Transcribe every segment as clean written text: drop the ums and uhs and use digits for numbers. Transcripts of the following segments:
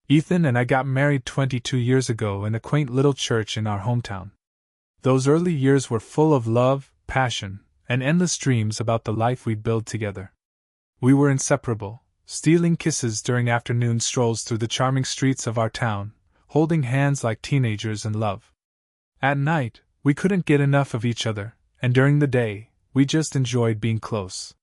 Ethan and I got married 22 years ago in a quaint little church in our hometown. Those early years were full of love, passion, and endless dreams about the life we'd build together. We were inseparable, stealing kisses during afternoon strolls through the charming streets of our town, holding hands like teenagers in love. At night, we couldn't get enough of each other, and during the day, we just enjoyed being close.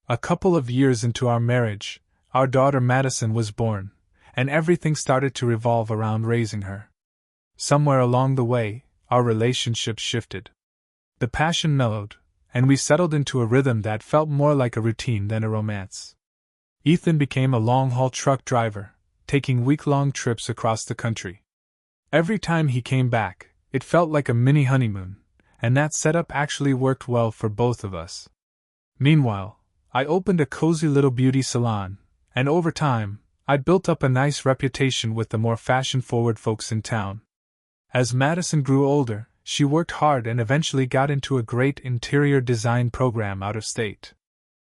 A couple of years into our marriage, our daughter Madison was born, and everything started to revolve around raising her. Somewhere along the way, our relationship shifted. The passion mellowed, and we settled into a rhythm that felt more like a routine than a romance. Ethan became a long-haul truck driver, taking week-long trips across the country. Every time he came back, it felt like a mini honeymoon, and that setup actually worked well for both of us. Meanwhile, I opened a cozy little beauty salon, and over time, I'd built up a nice reputation with the more fashion-forward folks in town. As Madison grew older, she worked hard and eventually got into a great interior design program out of state.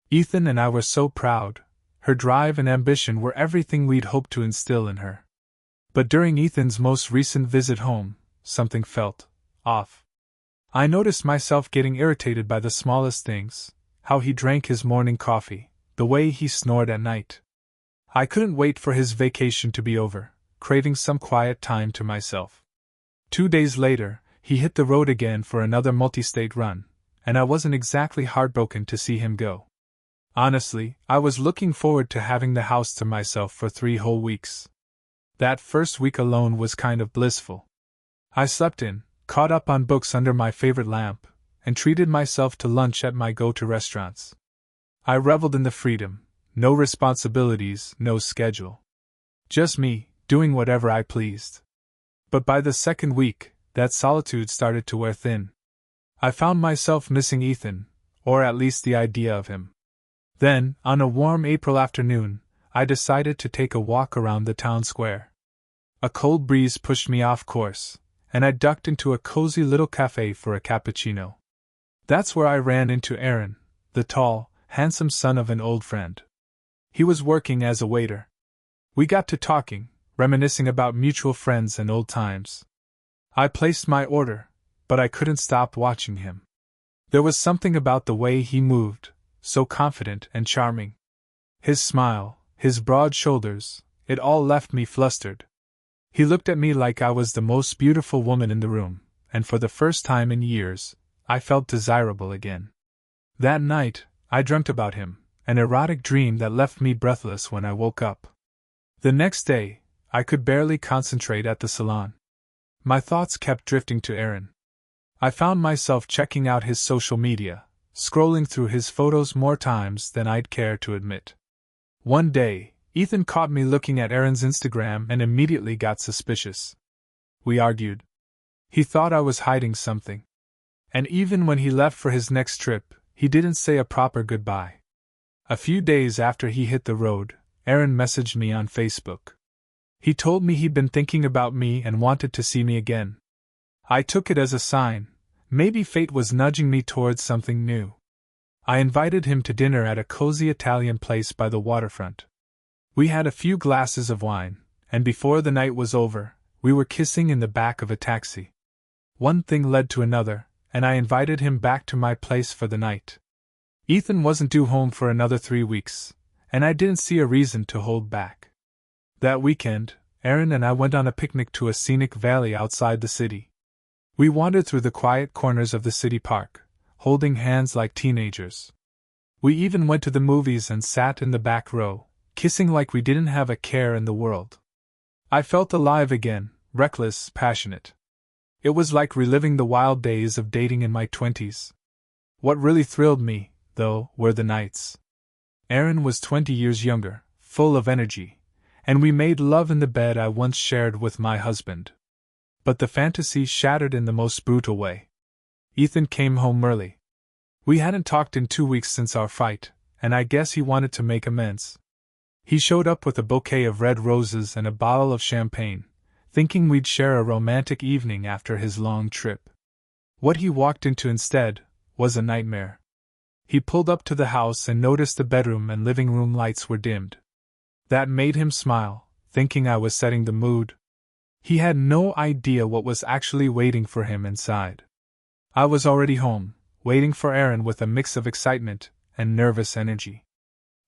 Ethan and I were so proud. Her drive and ambition were everything we'd hoped to instill in her. But during Ethan's most recent visit home, something felt off. I noticed myself getting irritated by the smallest things, how he drank his morning coffee, the way he snored at night. I couldn't wait for his vacation to be over, craving some quiet time to myself. 2 days later, he hit the road again for another multi-state run, and I wasn't exactly heartbroken to see him go. Honestly, I was looking forward to having the house to myself for 3 whole weeks. That first week alone was kind of blissful. I slept in, caught up on books under my favorite lamp, and treated myself to lunch at my go-to restaurants. I reveled in the freedom. No responsibilities, no schedule. Just me, doing whatever I pleased. But by the second week, that solitude started to wear thin. I found myself missing Ethan, or at least the idea of him. Then, on a warm April afternoon, I decided to take a walk around the town square. A cold breeze pushed me off course, and I ducked into a cozy little cafe for a cappuccino. That's where I ran into Aaron, the tall, handsome son of an old friend. He was working as a waiter. We got to talking, reminiscing about mutual friends and old times. I placed my order, but I couldn't stop watching him. There was something about the way he moved, so confident and charming. His smile, his broad shoulders, it all left me flustered. He looked at me like I was the most beautiful woman in the room, and for the first time in years, I felt desirable again. That night, I dreamt about him. An erotic dream that left me breathless when I woke up. The next day, I could barely concentrate at the salon. My thoughts kept drifting to Aaron. I found myself checking out his social media, scrolling through his photos more times than I'd care to admit. One day, Ethan caught me looking at Aaron's Instagram and immediately got suspicious. We argued. He thought I was hiding something. And even when he left for his next trip, he didn't say a proper goodbye. A few days after he hit the road, Aaron messaged me on Facebook. He told me he'd been thinking about me and wanted to see me again. I took it as a sign. Maybe fate was nudging me towards something new. I invited him to dinner at a cozy Italian place by the waterfront. We had a few glasses of wine, and before the night was over, we were kissing in the back of a taxi. One thing led to another, and I invited him back to my place for the night. Ethan wasn't due home for another 3 weeks, and I didn't see a reason to hold back. That weekend, Aaron and I went on a picnic to a scenic valley outside the city. We wandered through the quiet corners of the city park, holding hands like teenagers. We even went to the movies and sat in the back row, kissing like we didn't have a care in the world. I felt alive again, reckless, passionate. It was like reliving the wild days of dating in my 20s. What really thrilled me, though, were the nights. Aaron was 20 years younger, full of energy, and we made love in the bed I once shared with my husband. But the fantasy shattered in the most brutal way. Ethan came home early. We hadn't talked in 2 weeks since our fight, and I guess he wanted to make amends. He showed up with a bouquet of red roses and a bottle of champagne, thinking we'd share a romantic evening after his long trip. What he walked into instead was a nightmare. He pulled up to the house and noticed the bedroom and living room lights were dimmed. That made him smile, thinking I was setting the mood. He had no idea what was actually waiting for him inside. I was already home, waiting for Aaron with a mix of excitement and nervous energy.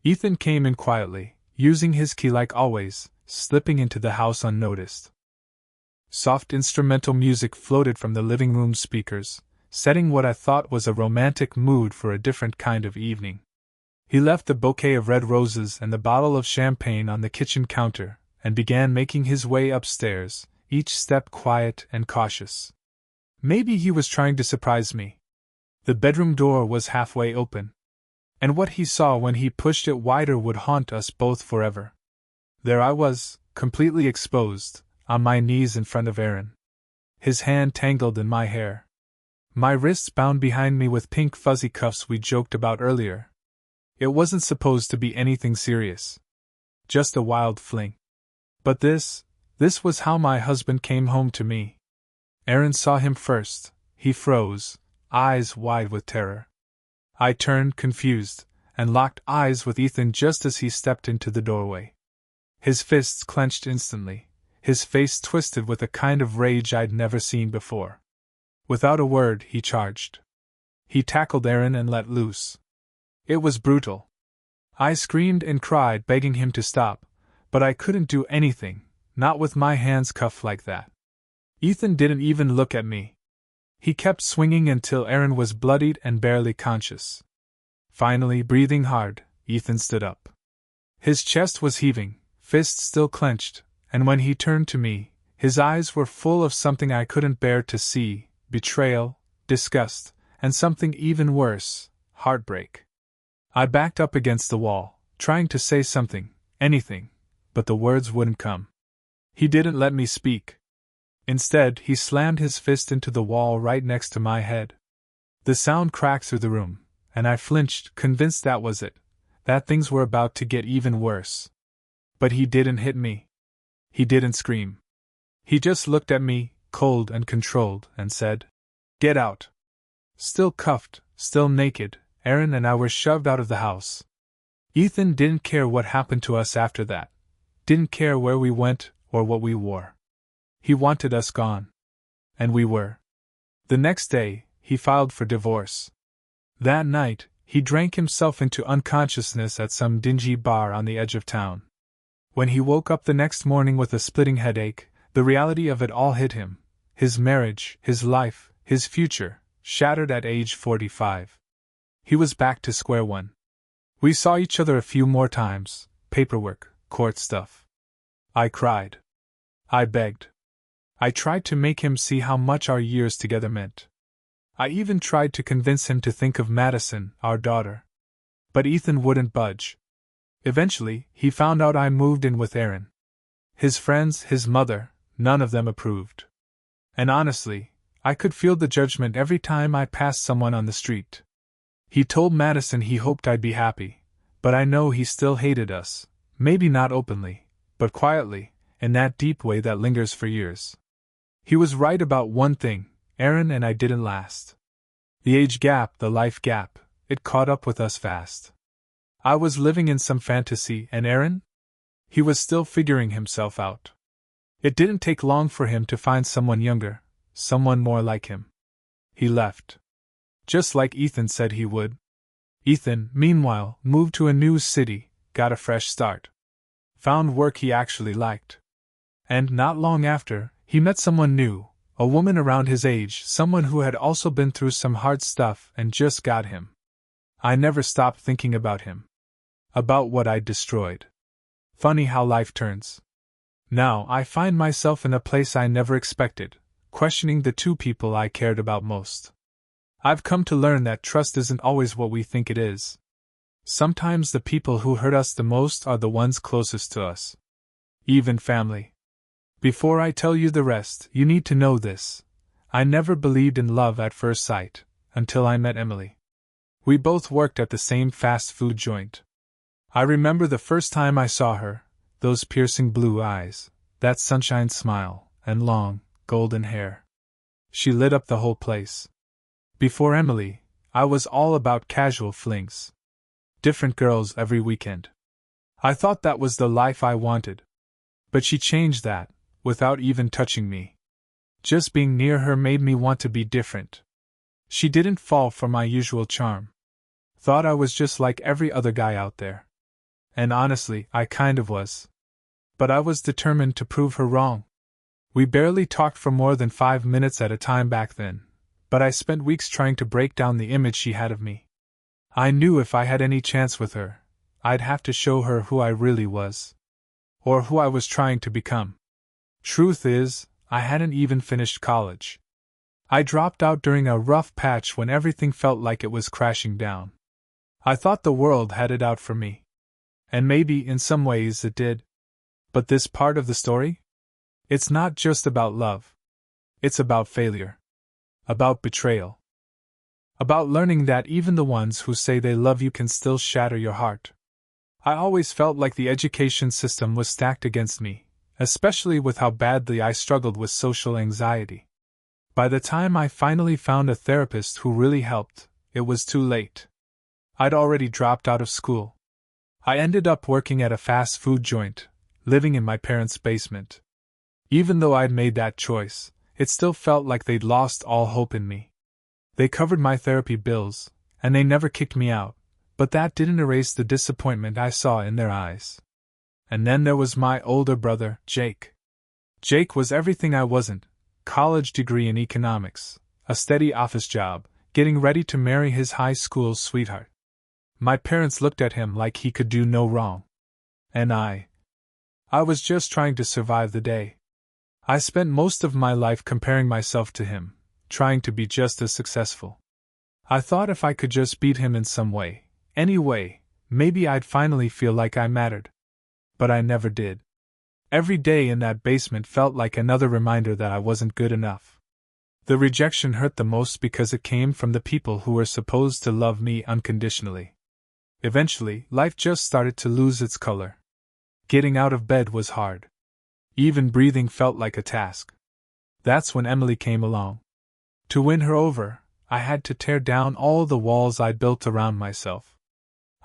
Ethan came in quietly, using his key like always, slipping into the house unnoticed. Soft instrumental music floated from the living room speakers, setting what I thought was a romantic mood for a different kind of evening. He left the bouquet of red roses and the bottle of champagne on the kitchen counter, and began making his way upstairs, each step quiet and cautious. Maybe he was trying to surprise me. The bedroom door was halfway open, and what he saw when he pushed it wider would haunt us both forever. There I was, completely exposed, on my knees in front of Aaron. His hand tangled in my hair. My wrists bound behind me with pink fuzzy cuffs we joked about earlier. It wasn't supposed to be anything serious. Just a wild fling. But this was how my husband came home to me. Aaron saw him first. He froze, eyes wide with terror. I turned confused, and locked eyes with Ethan just as he stepped into the doorway. His fists clenched instantly, his face twisted with a kind of rage I'd never seen before. Without a word, he charged. He tackled Aaron and let loose. It was brutal. I screamed and cried, begging him to stop, but I couldn't do anything, not with my hands cuffed like that. Ethan didn't even look at me. He kept swinging until Aaron was bloodied and barely conscious. Finally, breathing hard, Ethan stood up. His chest was heaving, fists still clenched, and when he turned to me, his eyes were full of something I couldn't bear to see: betrayal, disgust, and something even worse: heartbreak. I backed up against the wall, trying to say something, anything, but the words wouldn't come. He didn't let me speak. Instead, he slammed his fist into the wall right next to my head. The sound cracked through the room, and I flinched, convinced that was it, that things were about to get even worse. But he didn't hit me. He didn't scream. He just looked at me, cold and controlled, and said, "Get out." Still cuffed, still naked, Aaron and I were shoved out of the house. Ethan didn't care what happened to us after that, didn't care where we went or what we wore. He wanted us gone. And we were. The next day, he filed for divorce. That night, he drank himself into unconsciousness at some dingy bar on the edge of town. When he woke up the next morning with a splitting headache, the reality of it all hit him: his marriage, his life, his future, shattered at age 45. He was back to square one. We saw each other a few more times: paperwork, court stuff. I cried. I begged. I tried to make him see how much our years together meant. I even tried to convince him to think of Madison, our daughter. But Ethan wouldn't budge. Eventually, he found out I moved in with Aaron. His friends, his mother, none of them approved. And honestly, I could feel the judgment every time I passed someone on the street. He told Madison he hoped I'd be happy, but I know he still hated us, maybe not openly, but quietly, in that deep way that lingers for years. He was right about one thing: Aaron and I didn't last. The age gap, the life gap, it caught up with us fast. I was living in some fantasy, and Aaron? He was still figuring himself out. It didn't take long for him to find someone younger, someone more like him. He left. Just like Ethan said he would. Ethan, meanwhile, moved to a new city, got a fresh start. Found work he actually liked. And not long after, he met someone new, a woman around his age, someone who had also been through some hard stuff and just got him. I never stopped thinking about him. About what I'd destroyed. Funny how life turns. Now I find myself in a place I never expected, questioning the two people I cared about most. I've come to learn that trust isn't always what we think it is. Sometimes the people who hurt us the most are the ones closest to us. Even family. Before I tell you the rest, you need to know this: I never believed in love at first sight, until I met Emily. We both worked at the same fast food joint. I remember the first time I saw her, those piercing blue eyes, that sunshine smile, and long, golden hair. She lit up the whole place. Before Emily, I was all about casual flings. Different girls every weekend. I thought that was the life I wanted. But she changed that, without even touching me. Just being near her made me want to be different. She didn't fall for my usual charm. Thought I was just like every other guy out there. And honestly, I kind of was. But I was determined to prove her wrong. We barely talked for more than 5 minutes at a time back then, but I spent weeks trying to break down the image she had of me. I knew if I had any chance with her, I'd have to show her who I really was. Or who I was trying to become. Truth is, I hadn't even finished college. I dropped out during a rough patch when everything felt like it was crashing down. I thought the world had it out for me. And maybe, in some ways, it did. But this part of the story? It's not just about love. It's about failure. About betrayal. About learning that even the ones who say they love you can still shatter your heart. I always felt like the education system was stacked against me, especially with how badly I struggled with social anxiety. By the time I finally found a therapist who really helped, it was too late. I'd already dropped out of school. I ended up working at a fast food joint, living in my parents' basement. Even though I'd made that choice, it still felt like they'd lost all hope in me. They covered my therapy bills, and they never kicked me out, but that didn't erase the disappointment I saw in their eyes. And then there was my older brother, Jake. Jake was everything I wasn't: college degree in economics, a steady office job, getting ready to marry his high school sweetheart. My parents looked at him like he could do no wrong. And I was just trying to survive the day. I spent most of my life comparing myself to him, trying to be just as successful. I thought if I could just beat him in some way, any way, maybe I'd finally feel like I mattered. But I never did. Every day in that basement felt like another reminder that I wasn't good enough. The rejection hurt the most because it came from the people who were supposed to love me unconditionally. Eventually, life just started to lose its color. Getting out of bed was hard. Even breathing felt like a task. That's when Emily came along. To win her over, I had to tear down all the walls I'd built around myself.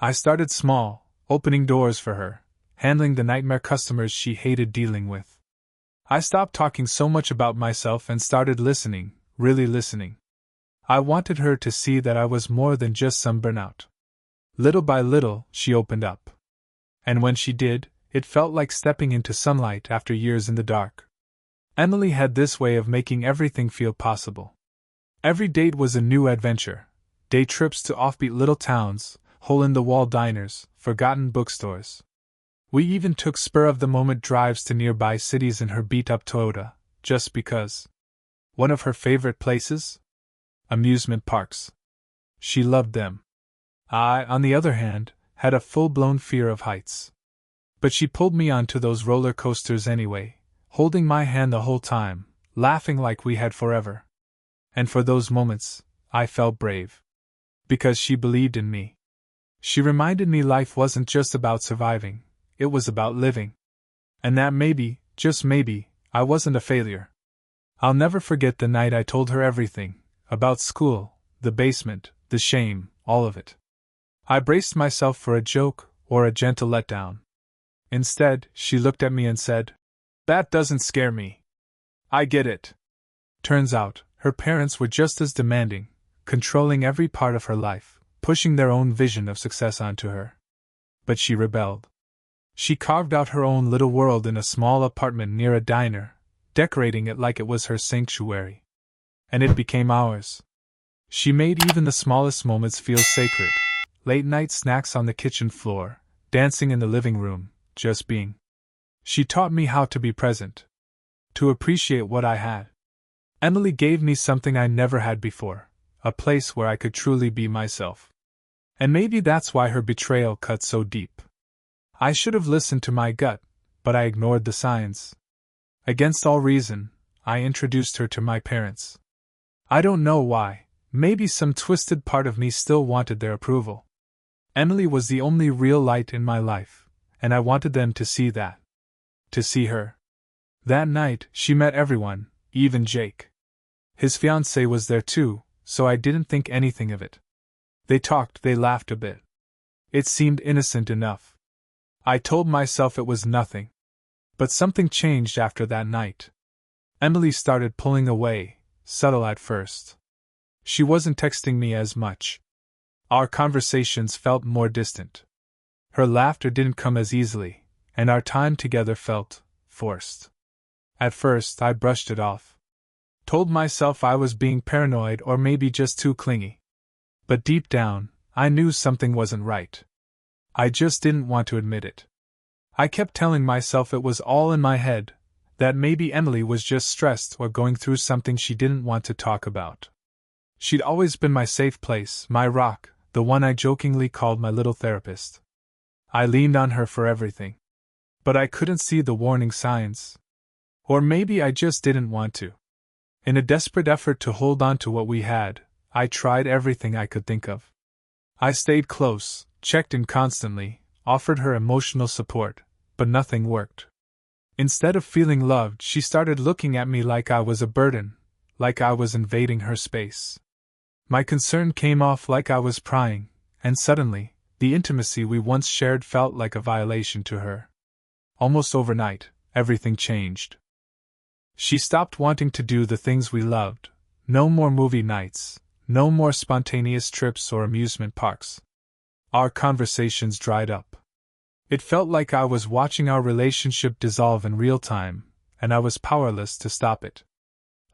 I started small, opening doors for her, handling the nightmare customers she hated dealing with. I stopped talking so much about myself and started listening, really listening. I wanted her to see that I was more than just some burnout. Little by little, she opened up. And when she did, it felt like stepping into sunlight after years in the dark. Emily had this way of making everything feel possible. Every date was a new adventure. Day trips to offbeat little towns, hole-in-the-wall diners, forgotten bookstores. We even took spur-of-the-moment drives to nearby cities in her beat-up Toyota, just because. One of her favorite places? Amusement parks. She loved them. I, on the other hand, had a full-blown fear of heights. But she pulled me onto those roller coasters anyway, holding my hand the whole time, laughing like we had forever. And for those moments, I felt brave. Because she believed in me. She reminded me life wasn't just about surviving, it was about living. And that maybe, just maybe, I wasn't a failure. I'll never forget the night I told her everything, about school, the basement, the shame, all of it. I braced myself for a joke or a gentle letdown. Instead, she looked at me and said, "That doesn't scare me. I get it." Turns out, her parents were just as demanding, controlling every part of her life, pushing their own vision of success onto her. But she rebelled. She carved out her own little world in a small apartment near a diner, decorating it like it was her sanctuary. And it became ours. She made even the smallest moments feel sacred. Late-night snacks on the kitchen floor, dancing in the living room, just being. She taught me how to be present. To appreciate what I had. Emily gave me something I never had before, a place where I could truly be myself. And maybe that's why her betrayal cut so deep. I should have listened to my gut, but I ignored the signs. Against all reason, I introduced her to my parents. I don't know why, maybe some twisted part of me still wanted their approval. Emily was the only real light in my life, and I wanted them to see that. To see her. That night, she met everyone, even Jake. His fiancée was there too, so I didn't think anything of it. They talked, they laughed a bit. It seemed innocent enough. I told myself it was nothing. But something changed after that night. Emily started pulling away, subtle at first. She wasn't texting me as much. Our conversations felt more distant. Her laughter didn't come as easily, and our time together felt forced. At first, I brushed it off. Told myself I was being paranoid or maybe just too clingy. But deep down, I knew something wasn't right. I just didn't want to admit it. I kept telling myself it was all in my head, that maybe Emily was just stressed or going through something she didn't want to talk about. She'd always been my safe place, my rock, the one I jokingly called my little therapist. I leaned on her for everything. But I couldn't see the warning signs. Or maybe I just didn't want to. In a desperate effort to hold on to what we had, I tried everything I could think of. I stayed close, checked in constantly, offered her emotional support, but nothing worked. Instead of feeling loved, she started looking at me like I was a burden, like I was invading her space. My concern came off like I was prying, and suddenly, the intimacy we once shared felt like a violation to her. Almost overnight, everything changed. She stopped wanting to do the things we loved. No more movie nights, no more spontaneous trips or amusement parks. Our conversations dried up. It felt like I was watching our relationship dissolve in real time, and I was powerless to stop it.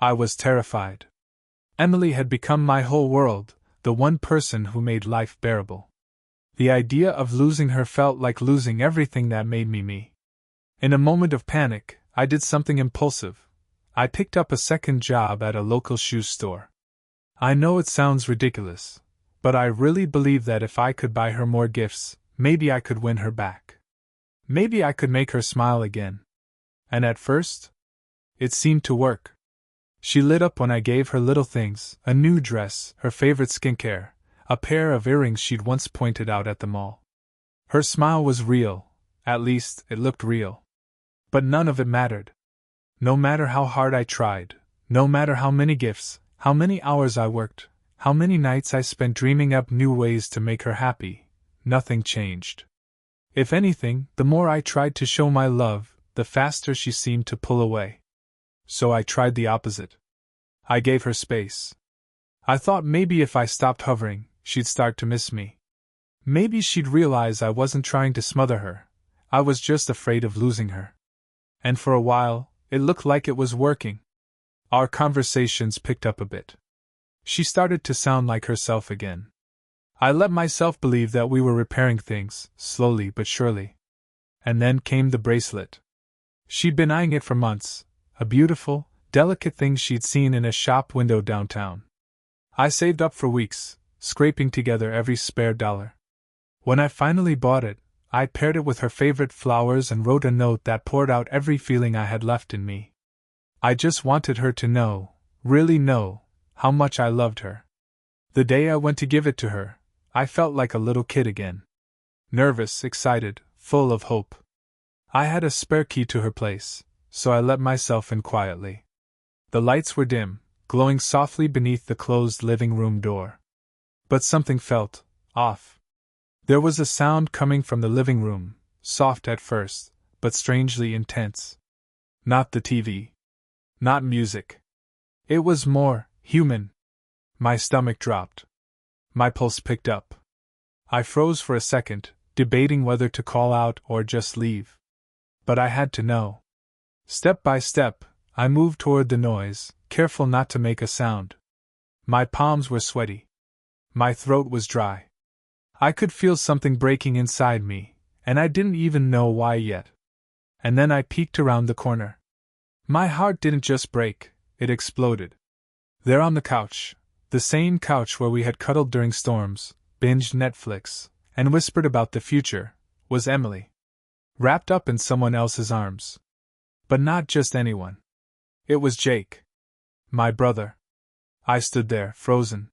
I was terrified. Emily had become my whole world, the one person who made life bearable. The idea of losing her felt like losing everything that made me me. In a moment of panic, I did something impulsive. I picked up a second job at a local shoe store. I know it sounds ridiculous, but I really believe that if I could buy her more gifts, maybe I could win her back. Maybe I could make her smile again. And at first, it seemed to work. She lit up when I gave her little things, a new dress, her favorite skincare, a pair of earrings she'd once pointed out at the mall. Her smile was real, at least it looked real. But none of it mattered. No matter how hard I tried, no matter how many gifts, how many hours I worked, how many nights I spent dreaming up new ways to make her happy, nothing changed. If anything, the more I tried to show my love, the faster she seemed to pull away. So I tried the opposite. I gave her space. I thought maybe if I stopped hovering, she'd start to miss me. Maybe she'd realize I wasn't trying to smother her, I was just afraid of losing her. And for a while, it looked like it was working. Our conversations picked up a bit. She started to sound like herself again. I let myself believe that we were repairing things, slowly but surely. And then came the bracelet. She'd been eyeing it for months, a beautiful, delicate thing she'd seen in a shop window downtown. I saved up for weeks, scraping together every spare dollar. When I finally bought it, I paired it with her favorite flowers and wrote a note that poured out every feeling I had left in me. I just wanted her to know, really know, how much I loved her. The day I went to give it to her, I felt like a little kid again. Nervous, excited, full of hope. I had a spare key to her place, so I let myself in quietly. The lights were dim, glowing softly beneath the closed living room door. But something felt off. There was a sound coming from the living room, soft at first, but strangely intense. Not the TV. Not music. It was more human. My stomach dropped. My pulse picked up. I froze for a second, debating whether to call out or just leave. But I had to know. Step by step, I moved toward the noise, careful not to make a sound. My palms were sweaty. My throat was dry. I could feel something breaking inside me, and I didn't even know why yet. And then I peeked around the corner. My heart didn't just break, it exploded. There on the couch, the same couch where we had cuddled during storms, binged Netflix, and whispered about the future, was Emily. Wrapped up in someone else's arms. But not just anyone. It was Jake. My brother. I stood there, frozen.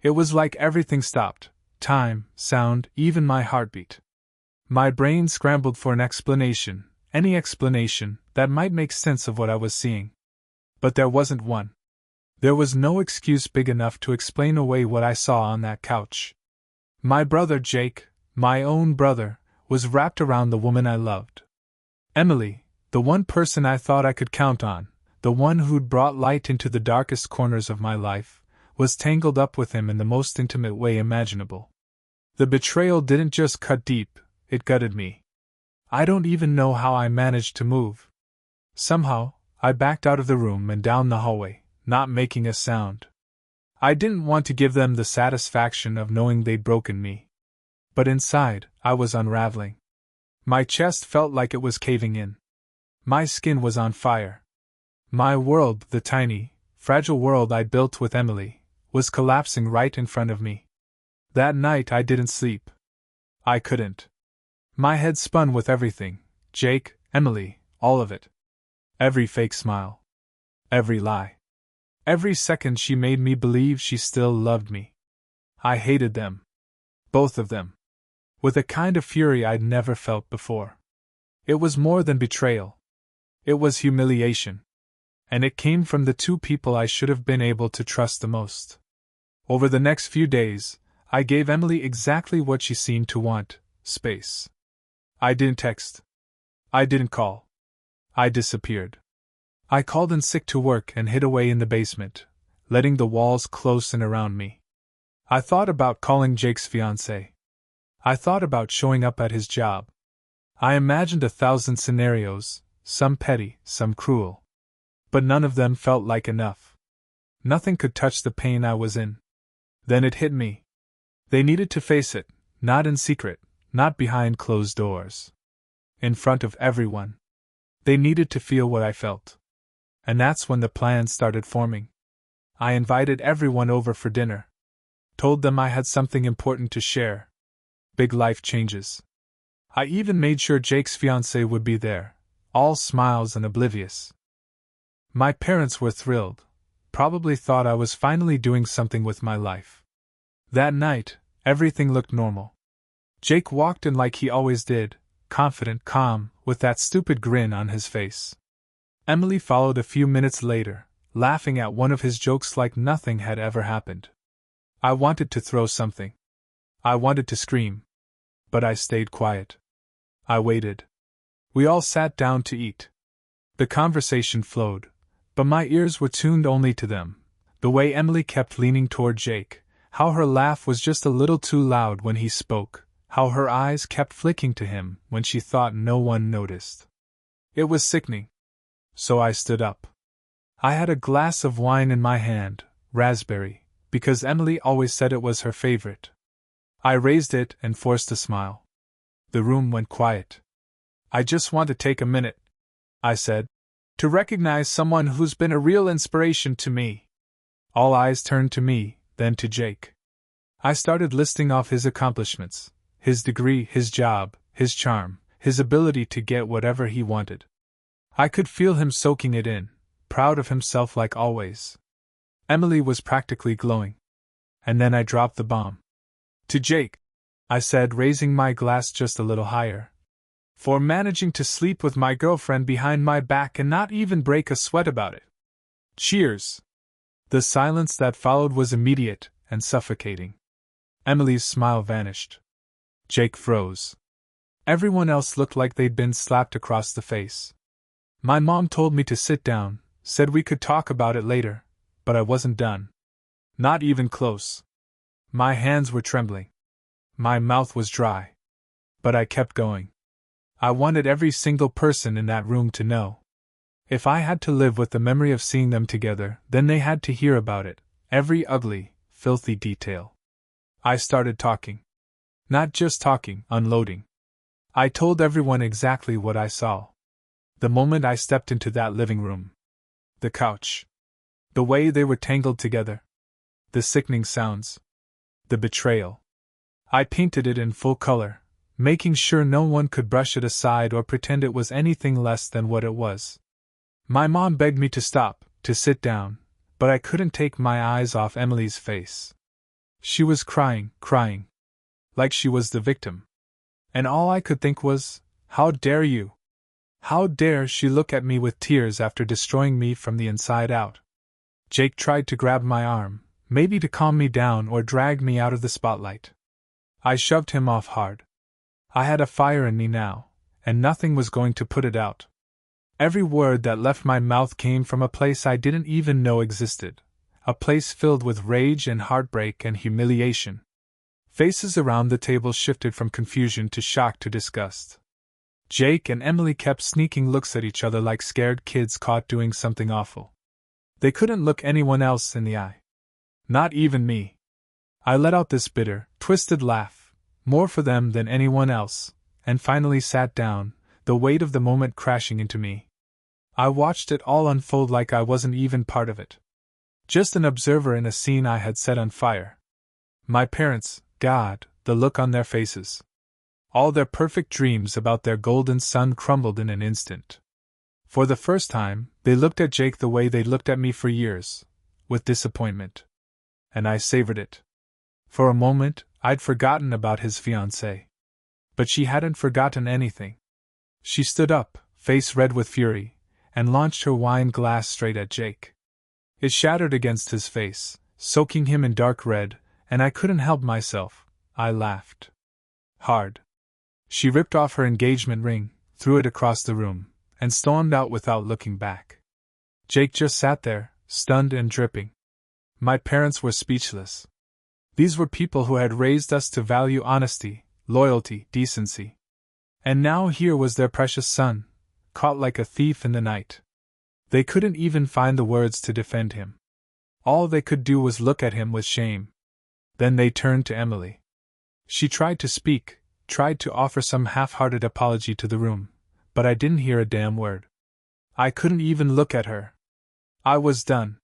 It was like everything stopped. Time, sound, even my heartbeat. My brain scrambled for an explanation, any explanation that might make sense of what I was seeing. But there wasn't one. There was no excuse big enough to explain away what I saw on that couch. My brother Jake, my own brother, was wrapped around the woman I loved. Emily, The one person I thought I could count on, the one who'd brought light into the darkest corners of my life, was tangled up with him in the most intimate way imaginable. The betrayal didn't just cut deep, it gutted me. I don't even know how I managed to move. Somehow, I backed out of the room and down the hallway, not making a sound. I didn't want to give them the satisfaction of knowing they'd broken me. But inside, I was unraveling. My chest felt like it was caving in. My skin was on fire. My world, the tiny, fragile world I'd built with Emily, was collapsing right in front of me. That night I didn't sleep. I couldn't. My head spun with everything: Jake, Emily, all of it. Every fake smile. Every lie. Every second she made me believe she still loved me. I hated them. Both of them. With a kind of fury I'd never felt before. It was more than betrayal. It was humiliation. And it came from the two people I should have been able to trust the most. Over the next few days, I gave Emily exactly what she seemed to want: space. I didn't text. I didn't call. I disappeared. I called in sick to work and hid away in the basement, letting the walls close in around me. I thought about calling Jake's fiancée. I thought about showing up at his job. I imagined 1,000 scenarios, some petty, some cruel. But none of them felt like enough. Nothing could touch the pain I was in. Then it hit me. They needed to face it, not in secret, not behind closed doors. In front of everyone. They needed to feel what I felt. And that's when the plan started forming. I invited everyone over for dinner. Told them I had something important to share. Big life changes. I even made sure Jake's fiancée would be there, all smiles and oblivious. My parents were thrilled, probably thought I was finally doing something with my life. That night, everything looked normal. Jake walked in like he always did, confident, calm, with that stupid grin on his face. Emily followed a few minutes later, laughing at one of his jokes like nothing had ever happened. I wanted to throw something. I wanted to scream. But I stayed quiet. I waited. We all sat down to eat. The conversation flowed, but my ears were tuned only to them. The way Emily kept leaning toward Jake, how her laugh was just a little too loud when he spoke, how her eyes kept flicking to him when she thought no one noticed. It was sickening. So I stood up. I had a glass of wine in my hand, raspberry, because Emily always said it was her favorite. I raised it and forced a smile. The room went quiet. I just want to take a minute, I said, to recognize someone who's been a real inspiration to me. All eyes turned to me, then to Jake. I started listing off his accomplishments, his degree, his job, his charm, his ability to get whatever he wanted. I could feel him soaking it in, proud of himself like always. Emily was practically glowing. And then I dropped the bomb. To Jake, I said, raising my glass just a little higher. For managing to sleep with my girlfriend behind my back and not even break a sweat about it. Cheers! The silence that followed was immediate and suffocating. Emily's smile vanished. Jake froze. Everyone else looked like they'd been slapped across the face. My mom told me to sit down, said we could talk about it later, but I wasn't done. Not even close. My hands were trembling. My mouth was dry. But I kept going. I wanted every single person in that room to know. If I had to live with the memory of seeing them together, then they had to hear about it, every ugly, filthy detail. I started talking. Not just talking, unloading. I told everyone exactly what I saw. The moment I stepped into that living room. The couch. The way they were tangled together. The sickening sounds. The betrayal. I painted it in full color, making sure no one could brush it aside or pretend it was anything less than what it was. My mom begged me to stop, to sit down, but I couldn't take my eyes off Emily's face. She was crying, like she was the victim. And all I could think was, how dare you? How dare she look at me with tears after destroying me from the inside out? Jake tried to grab my arm, maybe to calm me down or drag me out of the spotlight. I shoved him off hard. I had a fire in me now, and nothing was going to put it out. Every word that left my mouth came from a place I didn't even know existed, a place filled with rage and heartbreak and humiliation. Faces around the table shifted from confusion to shock to disgust. Jake and Emily kept sneaking looks at each other like scared kids caught doing something awful. They couldn't look anyone else in the eye. Not even me. I let out this bitter, twisted laugh, more for them than anyone else, and finally sat down, the weight of the moment crashing into me. I watched it all unfold like I wasn't even part of it. Just an observer in a scene I had set on fire. My parents, God, the look on their faces. All their perfect dreams about their golden son crumbled in an instant. For the first time, they looked at Jake the way they'd looked at me for years, with disappointment. And I savored it. For a moment, I'd forgotten about his fiancée. But she hadn't forgotten anything. She stood up, face red with fury, and launched her wine glass straight at Jake. It shattered against his face, soaking him in dark red, and I couldn't help myself. I laughed. Hard. She ripped off her engagement ring, threw it across the room, and stormed out without looking back. Jake just sat there, stunned and dripping. My parents were speechless. These were people who had raised us to value honesty, loyalty, decency. And now here was their precious son, caught like a thief in the night. They couldn't even find the words to defend him. All they could do was look at him with shame. Then they turned to Emily. She tried to speak, tried to offer some half-hearted apology to the room, but I didn't hear a damn word. I couldn't even look at her. I was done.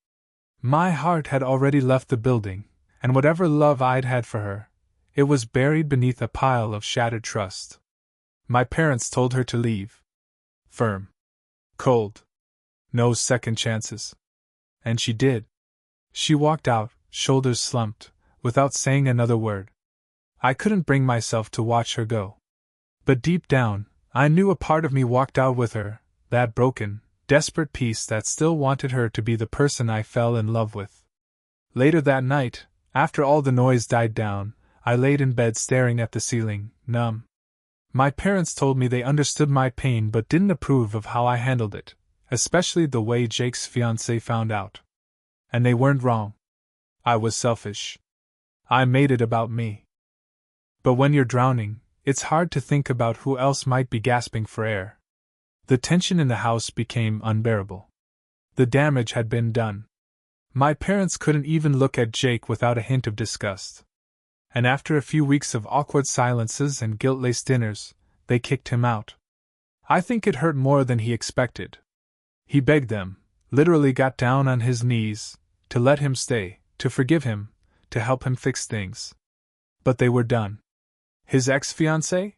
My heart had already left the building, and whatever love I'd had for her, it was buried beneath a pile of shattered trust. My parents told her to leave. Firm. Cold. No second chances. And she did. She walked out, shoulders slumped, without saying another word. I couldn't bring myself to watch her go. But deep down, I knew a part of me walked out with her, that broken, desperate piece that still wanted her to be the person I fell in love with. Later that night, after all the noise died down, I laid in bed staring at the ceiling, numb. My parents told me they understood my pain but didn't approve of how I handled it, especially the way Jake's fiancée found out. And they weren't wrong. I was selfish. I made it about me. But when you're drowning, it's hard to think about who else might be gasping for air. The tension in the house became unbearable. The damage had been done. My parents couldn't even look at Jake without a hint of disgust. And after a few weeks of awkward silences and guilt-laced dinners, they kicked him out. I think it hurt more than he expected. He begged them, literally got down on his knees, to let him stay, to forgive him, to help him fix things. But they were done. His ex-fiancée?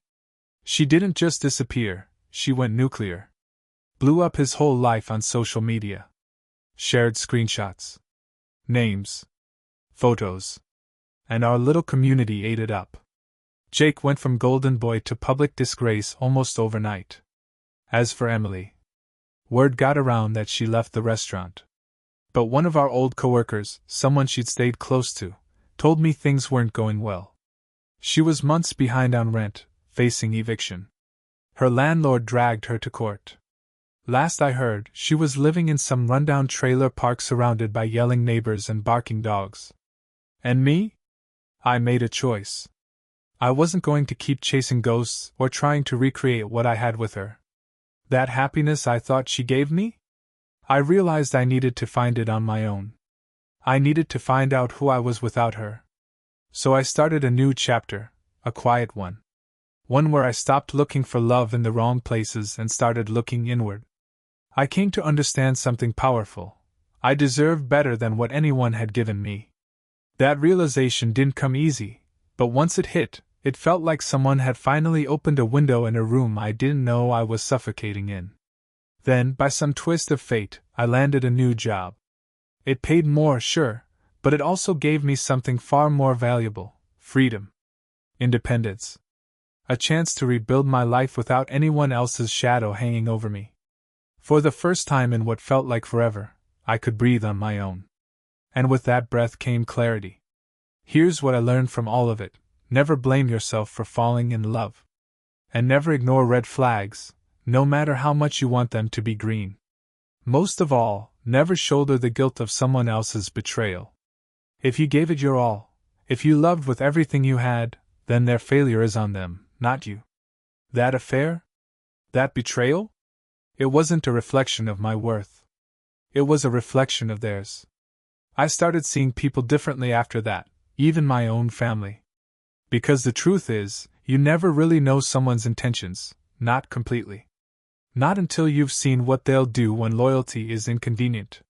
She didn't just disappear, she went nuclear. Blew up his whole life on social media. Shared screenshots. Names. Photos. And our little community ate it up. Jake went from golden boy to public disgrace almost overnight. As for Emily, word got around that she left the restaurant. But one of our old coworkers, someone she'd stayed close to, told me things weren't going well. She was months behind on rent, facing eviction. Her landlord dragged her to court. Last I heard, she was living in some rundown trailer park surrounded by yelling neighbors and barking dogs. And me? I made a choice. I wasn't going to keep chasing ghosts or trying to recreate what I had with her. That happiness I thought she gave me? I realized I needed to find it on my own. I needed to find out who I was without her. So I started a new chapter, a quiet one. One where I stopped looking for love in the wrong places and started looking inward. I came to understand something powerful. I deserved better than what anyone had given me. That realization didn't come easy, but once it hit, it felt like someone had finally opened a window in a room I didn't know I was suffocating in. Then, by some twist of fate, I landed a new job. It paid more, sure, but it also gave me something far more valuable: freedom. Independence. A chance to rebuild my life without anyone else's shadow hanging over me. For the first time in what felt like forever, I could breathe on my own. And with that breath came clarity. Here's what I learned from all of it: never blame yourself for falling in love. And never ignore red flags, no matter how much you want them to be green. Most of all, never shoulder the guilt of someone else's betrayal. If you gave it your all, if you loved with everything you had, then their failure is on them, not you. That affair? That betrayal? It wasn't a reflection of my worth. It was a reflection of theirs. I started seeing people differently after that, even my own family. Because the truth is, you never really know someone's intentions, not completely. Not until you've seen what they'll do when loyalty is inconvenient.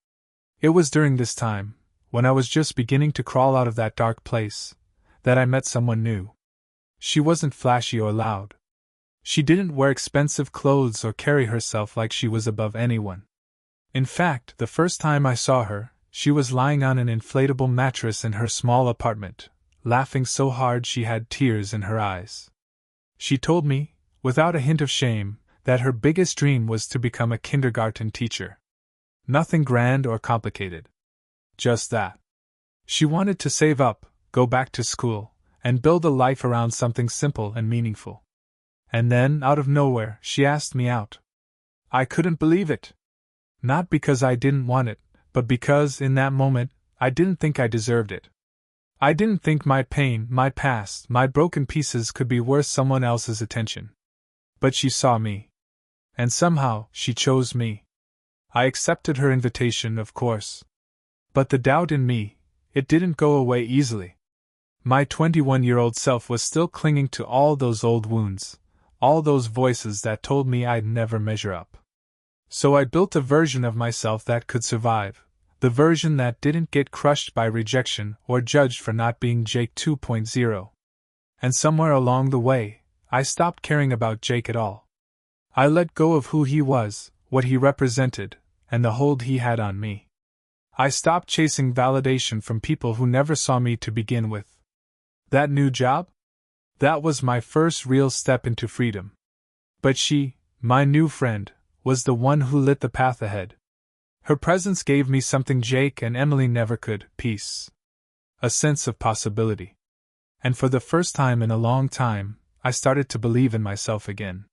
It was during this time, when I was just beginning to crawl out of that dark place, that I met someone new. She wasn't flashy or loud. She didn't wear expensive clothes or carry herself like she was above anyone. In fact, the first time I saw her, she was lying on an inflatable mattress in her small apartment, laughing so hard she had tears in her eyes. She told me, without a hint of shame, that her biggest dream was to become a kindergarten teacher. Nothing grand or complicated. Just that. She wanted to save up, go back to school, and build a life around something simple and meaningful. And then, out of nowhere, she asked me out. I couldn't believe it. Not because I didn't want it, but because, in that moment, I didn't think I deserved it. I didn't think my pain, my past, my broken pieces could be worth someone else's attention. But she saw me. And somehow, she chose me. I accepted her invitation, of course. But the doubt in me, it didn't go away easily. My 21-year-old self was still clinging to all those old wounds, all those voices that told me I'd never measure up. So I built a version of myself that could survive, the version that didn't get crushed by rejection or judged for not being Jake 2.0. And somewhere along the way, I stopped caring about Jake at all. I let go of who he was, what he represented, and the hold he had on me. I stopped chasing validation from people who never saw me to begin with. That new job? That was my first real step into freedom. But she, my new friend, was the one who lit the path ahead. Her presence gave me something Jake and Emily never could: peace. A sense of possibility. And for the first time in a long time, I started to believe in myself again.